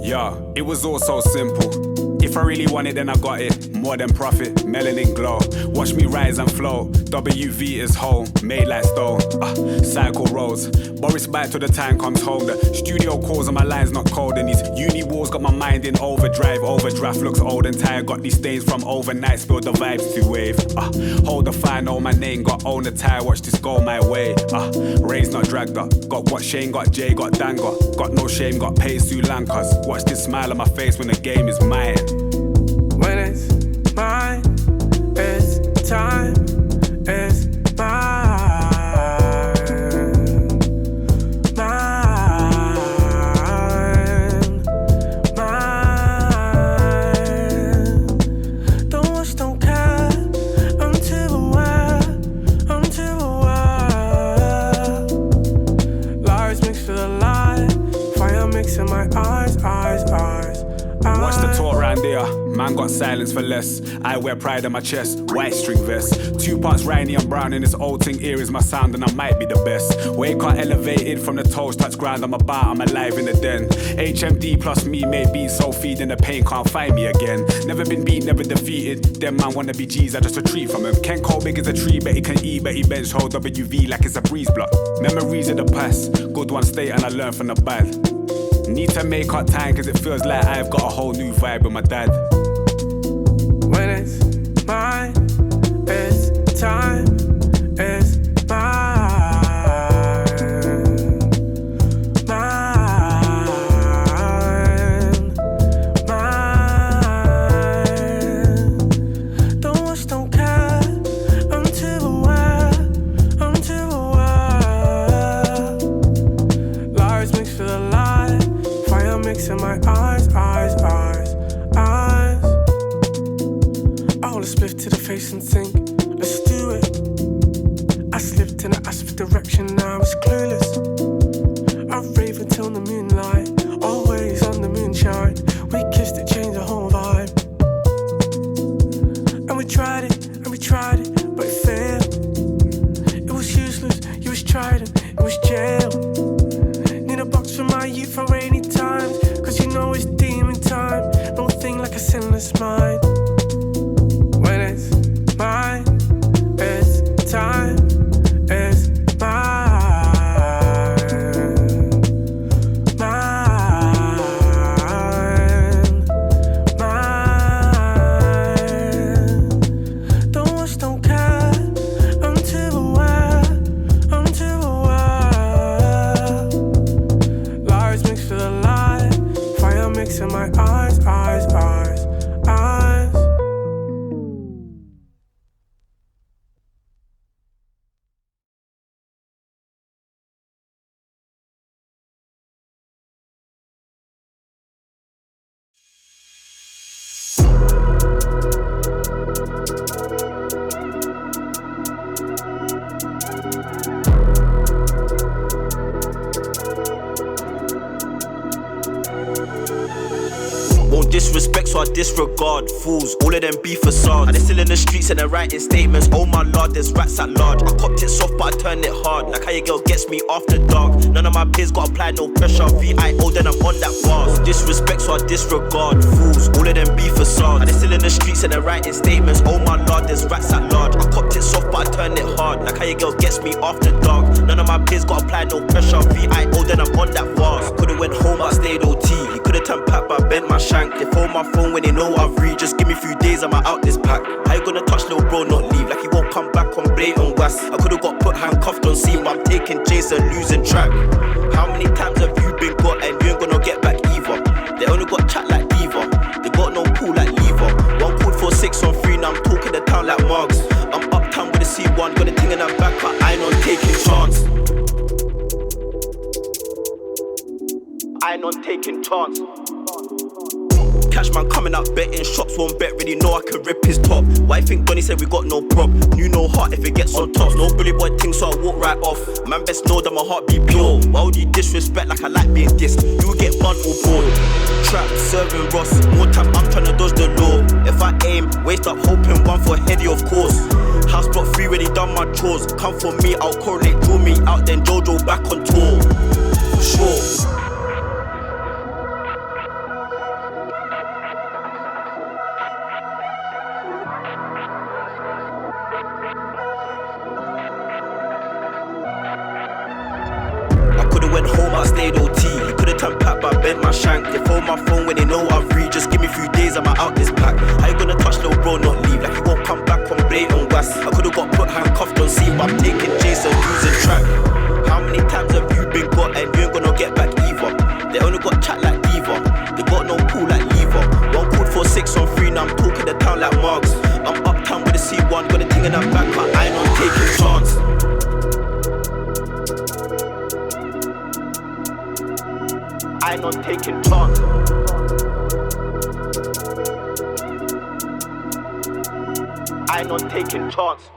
Yeah, it was all so simple. If I really want it, then I got it. More than profit, melanin glow. Watch me rise and flow. WV is home, made like stone. Cycle roads. Boris bite till the time comes home. The studio calls and my line's not cold. And these uni walls got my mind in overdrive. Overdraft looks old and tired. Got these stains from overnight. Spilled the vibes to wave. Hold the fire, know my name. Got own the tire, watch this go my way. Ray's not dragged up. Got what Shane got, Jay got Dan got no shame, got paid Sri Lankas. Watch this smile on my face when the game is mine. When it's mine, it's time, it's mine, mine, mine. Don't wish, don't care, I'm too aware, I'm too aware. Lies mixed with a lie, fire mixing my eyes. Watch the talk round there, man got silence for less. I wear pride on my chest, white string vest. 2 parts Riney and Brown in this old thing here is my sound and I might be the best. Wake up elevated from the toes, touch ground, I'm about, I'm alive in the den. HMD plus me may be so feeding the pain, can't find me again. Never been beat, never defeated. Them man wanna be G's, I just retreat from him. Ken Cole big as a tree, but he can eat, but he bench hold WV like it's a breeze block. Memories of the past, good one state and I learn from the bad. Need to make up time cause it feels like I've got a whole new vibe with my dad. When it's mine, it's time, it's mine, mine, mine. Don't wish, don't care, I'm too aware, I'm too aware. Lies mixed with a lie, fire mixing my eyes. I hold a spliff to the face and think, let's do it. I slipped and I asked for direction, now it's clueless. I rave until the moonlight, always on the moonshine. We kissed it, changed the whole vibe. And we tried it, but it failed. It was useless, you was trident, it was jail. Need a box for my youth for rainy times, cause you know it's demon time. No thing like a sinless mind. When it's mine, it's time, it's mine, mine, mine. Don't wish, don't care, I'm too aware, I'm too aware. Lies mixed with a lie, fire mixing my eyes. Disrespect, so I disregard fools, all of them be facades. And they still in the streets and they're writing statements. Oh my lord, there's rats at large. I copped it soft, but I turned it hard. Like how your girl gets me after dark. None of my peers got apply, no pressure. VIO, then I'm on that bars. Disrespect, so I disregard fools, all of them be facades. And they still in the streets and they're writing statements. Oh my lord, there's rats at large. I copped it soft, but I turned it hard. Like how your girl gets me after dark. None of my peers got apply, no pressure. VIO, then I'm on that bars. Could've went home, but I stayed OT. He could've turned pack, but I bent my shank. They phone my phone when they know I've read. Just give me a few days, I'm out this pack. How you gonna touch little bro, not leave? Like he won't come back on blatant was. I could've got put handcuffed on scene, but I'm taking chase and losing track. How many times have you been got and you ain't gonna get back either? They only got chat like Diva, they got no pool like Lever. One called for 6 on 3, now I'm talking the town like Marks. I'm uptown with a C1, got a thing in that back, I ain't on taking chance. I ain't on taking chance. Cash man coming out betting shops, won't bet, really know I can rip his top. Why you think Donny said we got no prop? You know heart if it gets on tops. No bully boy thing, so I walk right off. Man best know that my heart be pure. Why would you disrespect like I like being dissed? You get blunt or bored. Trap, serving Ross, more time I'm trying to dodge the law. If I aim, waste up hoping one for heady of course. House block 3 when he done my chores. Come for me, I'll correlate, draw me out, then Jojo back on tour. Sure. but I stayed OT. You could've turned pat, but I bent my shank. They phone my phone when they know I've read. Just give me a few days, I'm out this pack. How you gonna touch little bro, not leave? Like he won't come back on blatant was. I could've got put handcuffed on scene, but I'm taking Jason, losing track. How many times have you been got and you ain't gonna get back either? They only got chat like Diva. They got no pool like Lever. One called for 6 on 3, now I'm talking the town like Marks. I'm uptown with a C1, got a thing in that back, but I ain't on taking chance. I ain't on taking chance. I ain't on taking chance.